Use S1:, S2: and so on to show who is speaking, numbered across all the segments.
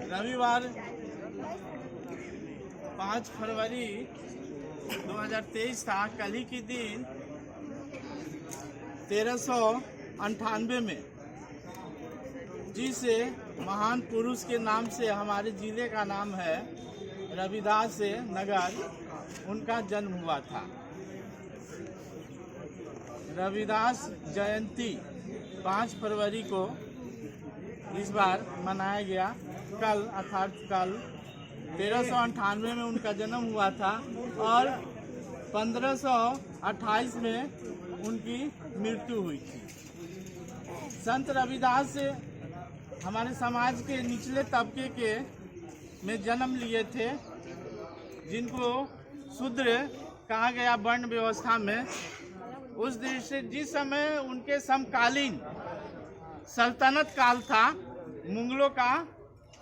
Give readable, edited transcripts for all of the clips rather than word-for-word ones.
S1: रविवार 5 फरवरी 2023 था। कल ही के दिन 1398 में जिस महान पुरुष के नाम से हमारे जिले का नाम है रविदास नगर, उनका जन्म हुआ था। रविदास जयंती 5 फरवरी को इस बार मनाया गया। कल अर्थात कल 1398 में उनका जन्म हुआ था और 1528 में उनकी मृत्यु हुई थी। संत रविदास हमारे समाज के निचले तबके के में जन्म लिए थे, जिनको शूद्र कहा गया वर्ण व्यवस्था में। उस दृष्टि जिस समय उनके समकालीन सल्तनत काल था, मुगलों का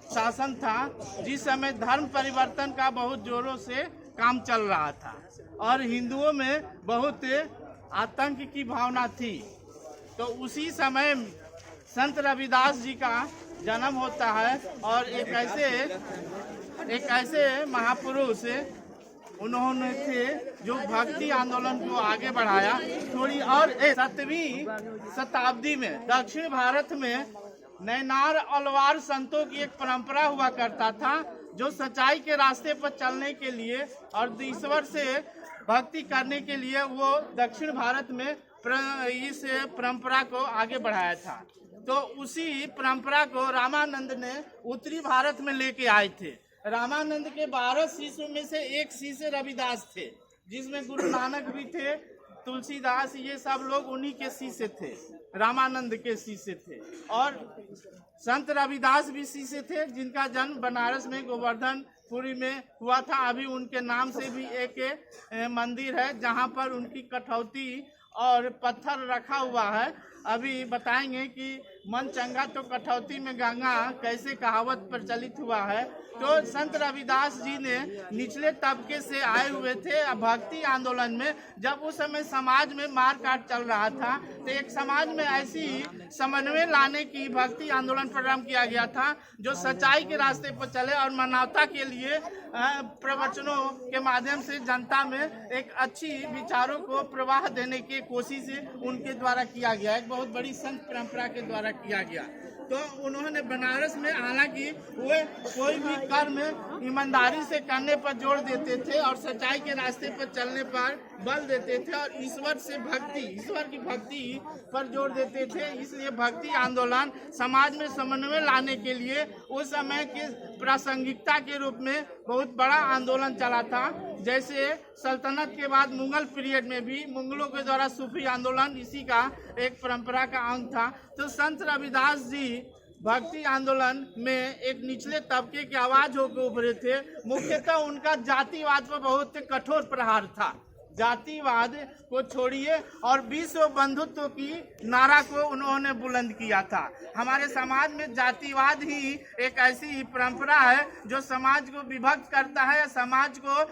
S1: शासन था, जिस समय धर्म परिवर्तन का बहुत जोरों से काम चल रहा था और हिंदुओं में बहुत आतंक की भावना थी। तो उसी समय संत रविदास जी का जन्म होता है और एक ऐसे महापुरुष उन्होंने थे जो भक्ति आंदोलन को आगे बढ़ाया। थोड़ी और 7वीं शताब्दी में दक्षिण भारत में नैनार अलवार संतों की एक परंपरा हुआ करता था, जो सच्चाई के रास्ते पर चलने के लिए और ईश्वर से भक्ति करने के लिए वो दक्षिण भारत में इस परंपरा को आगे बढ़ाया था। तो उसी परंपरा को रामानंद ने उत्तरी भारत में लेके आए थे। रामानंद के 12 शिष्यों में से एक शिष्य रविदास थे, जिसमें गुरु नानक भी थे, तुलसीदास, ये सब लोग उन्हीं के शिष्य थे, रामानंद के शिष्य थे। और संत रविदास भी शिष्य थे, जिनका जन्म बनारस में गोवर्धनपुरी में हुआ था। अभी उनके नाम से भी एक मंदिर है, जहां पर उनकी कठौती और पत्थर रखा हुआ है। अभी बताएंगे कि मन चंगा तो कठौती में गंगा कैसे कहावत प्रचलित हुआ है। तो संत रविदास जी ने निचले तबके से आए हुए थे भक्ति आंदोलन में। जब उस समय समाज में मार काट चल रहा था, तो एक समाज में ऐसी समन्वय लाने की भक्ति आंदोलन प्रारंभ किया गया था, जो सच्चाई के रास्ते पर चले और मानवता के लिए प्रवचनों के माध्यम से जनता में एक अच्छी विचारों को प्रवाह देने की कोशिश उनके द्वारा किया गया, एक बहुत बड़ी संत परंपरा के द्वारा किया गया। तो उन्होंने बनारस में, हालांकि वो कोई भी कर्म ईमानदारी से करने पर जोर देते थे और सच्चाई के रास्ते पर चलने पर बल देते थे और ईश्वर की भक्ति पर जोर देते थे। इसलिए भक्ति आंदोलन समाज में समन्वय लाने के लिए उस समय के प्रासंगिकता के रूप में बहुत बड़ा आंदोलन चला था। जैसे सल्तनत के बाद मुगल पीरियड में भी मुगलों के द्वारा सूफी आंदोलन इसी का एक परंपरा का अंग था। तो संत रविदास जी भक्ति आंदोलन में एक निचले तबके की आवाज होकर उभरे थे। मुख्यतः उनका जातिवाद पर बहुत कठोर प्रहार था। जातिवाद को छोड़िए और विश्व बंधुत्व की नारा को उन्होंने बुलंद किया था। हमारे समाज में जातिवाद ही एक ऐसी परंपरा है जो समाज को विभक्त करता है, समाज को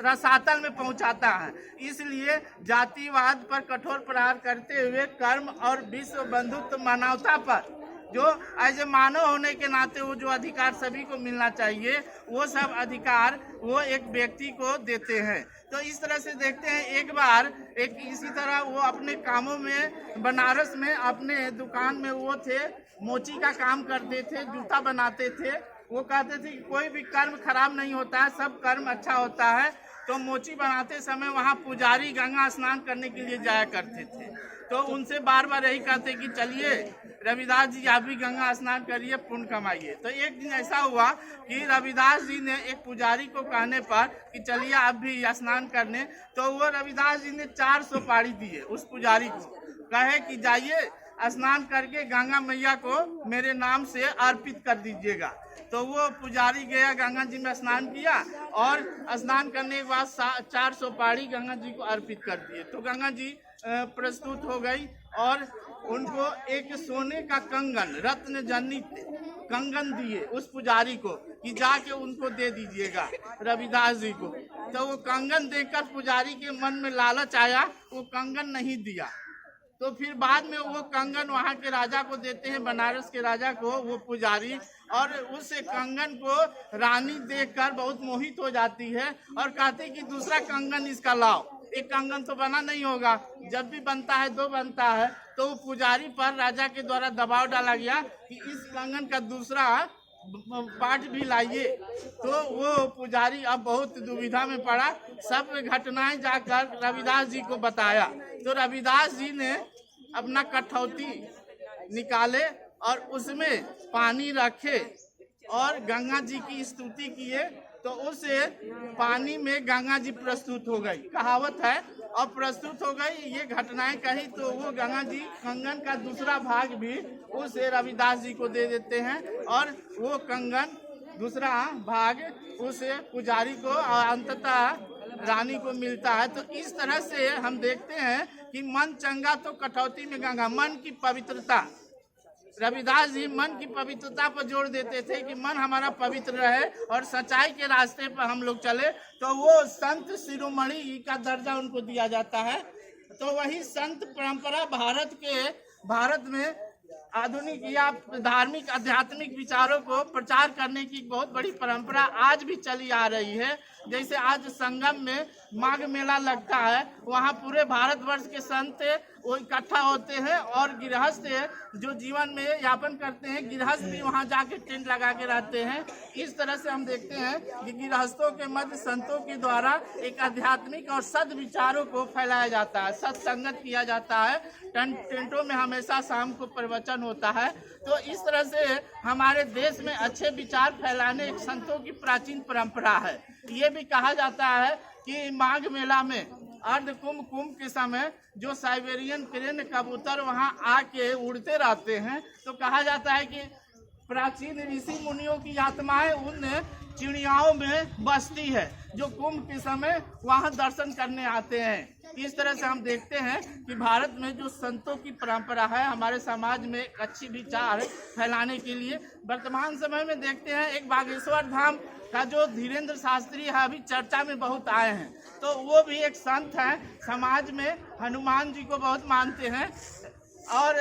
S1: रसातल में पहुंचाता है। इसलिए जातिवाद पर कठोर प्रहार करते हुए कर्म और विश्व बंधुत्व मानवता पर, जो एज ए मानव होने के नाते वो जो अधिकार सभी को मिलना चाहिए, वो सब अधिकार वो एक व्यक्ति को देते हैं। तो इस तरह से देखते हैं, एक बार एक इसी तरह वो अपने कामों में बनारस में अपने दुकान में वो थे, मोची का काम करते थे, जूता बनाते थे। वो कहते थे कि कोई भी कर्म खराब नहीं होता है, सब कर्म अच्छा होता है। तो मोची बनाते समय वहाँ पुजारी गंगा स्नान करने के लिए जाया करते थे। तो उनसे बार बार यही कहते कि चलिए रविदास जी आप भी गंगा स्नान करिए, पुण्य कमाइए। तो एक दिन ऐसा हुआ कि रविदास जी ने एक पुजारी को कहने पर कि चलिए आप भी स्नान करने, तो वो रविदास जी ने 4 सुपारी दिए उस पुजारी को, कहे कि जाइए स्नान करके गंगा मैया को मेरे नाम से अर्पित कर दीजिएगा। तो वो पुजारी गया, गंगा जी में स्नान किया और स्नान करने के बाद 4 सुपारी गंगा जी को अर्पित कर दिए। तो गंगा जी प्रस्तुत हो गई और उनको एक सोने का कंगन, रत्न जनित कंगन दिए उस पुजारी को कि जाके उनको दे दीजिएगा रविदास जी को। तो वो कंगन देखकर पुजारी के मन में लालच आया, वो कंगन नहीं दिया। तो फिर बाद में वो कंगन वहाँ के राजा को देते हैं, बनारस के राजा को, वो पुजारी, और उस कंगन को रानी देखकर बहुत मोहित हो जाती है और कहती कि दूसरा कंगन इसका लाओ। एक कंगन तो बना नहीं होगा, जब भी बनता है दो बनता है। तो वो पुजारी पर राजा के द्वारा दबाव डाला गया कि इस कंगन का दूसरा पार्ट भी लाइए। तो वो पुजारी अब बहुत दुविधा में पड़ा। सब घटनाएं जाकर रविदास जी को बताया, तो रविदास जी ने अपना कठौती निकाले और उसमें पानी रखे और गंगा जी की स्तुति किए, तो उस पानी में गंगा जी प्रस्तुत हो गई, कहावत है, और प्रस्तुत हो गई। ये घटनाएं कही तो वो गंगा जी कंगन का दूसरा भाग भी उस रविदास जी को दे देते हैं और वो कंगन दूसरा भाग उस पुजारी को और अंततः रानी को मिलता है। तो इस तरह से हम देखते हैं कि मन चंगा तो कठौती में गंगा, मन की पवित्रता। रविदास जी मन की पवित्रता पर जोर देते थे कि मन हमारा पवित्र रहे और सच्चाई के रास्ते पर हम लोग चले, तो वो संत शिरोमणि का दर्जा उनको दिया जाता है। तो वही संत परंपरा भारत में आधुनिक या धार्मिक आध्यात्मिक विचारों को प्रचार करने की बहुत बड़ी परंपरा आज भी चली आ रही है। जैसे आज संगम में माघ मेला लगता है, वहाँ पूरे भारतवर्ष के संत वो इकट्ठा होते हैं और गृहस्थ जो जीवन में यापन करते हैं, गृहस्थ भी वहाँ जाके टेंट लगा के रहते हैं। इस तरह से हम देखते हैं कि गृहस्थों के मध्य संतों के द्वारा एक आध्यात्मिक और सद विचारों को फैलाया जाता है, सत्संगत किया जाता है। टेंटों में हमेशा शाम को प्रवचन होता है। तो इस तरह से हमारे देश में अच्छे विचार फैलाने एक संतों की प्राचीन परंपरा है। ये भी कहा जाता है कि माघ मेला में अर्ध कुंभ के समय जो साइबेरियन क्रेन कबूतर वहां आके उड़ते रहते हैं, तो कहा जाता है कि प्राचीन ऋषि मुनियों की आत्माएं उन चिड़ियाओं में बसती है जो कुंभ के समय वहां दर्शन करने आते हैं। इस तरह से हम देखते हैं कि भारत में जो संतों की परंपरा है, हमारे समाज में एक अच्छी विचार फैलाने के लिए वर्तमान समय में देखते हैं एक बागेश्वर धाम का जो धीरेन्द्र शास्त्री है, अभी चर्चा में बहुत आए हैं। तो वो भी एक संत हैं, समाज में हनुमान जी को बहुत मानते हैं और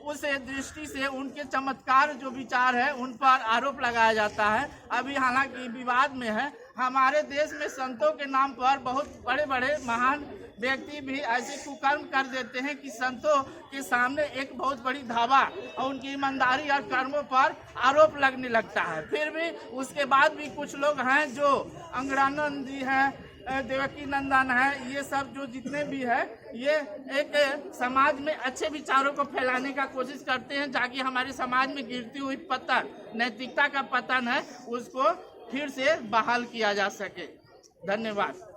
S1: उस दृष्टि से उनके चमत्कार जो विचार है उन पर आरोप लगाया जाता है। अभी हालांकि विवाद में है। हमारे देश में संतों के नाम पर बहुत बड़े बड़े महान व्यक्ति भी ऐसे कुकर्म कर देते हैं कि संतों के सामने एक बहुत बड़ी धावा और उनकी ईमानदारी और कर्मों पर आरोप लगने लगता है। फिर भी उसके बाद भी कुछ लोग हैं जो अंगरानंद जी हैं, देवकी नंदन है, ये सब जो जितने भी है, ये एक समाज में अच्छे विचारों को फैलाने का कोशिश करते हैं ताकि हमारे समाज में गिरती हुई पतन, नैतिकता का पतन है, उसको फिर से बहाल किया जा सके। धन्यवाद।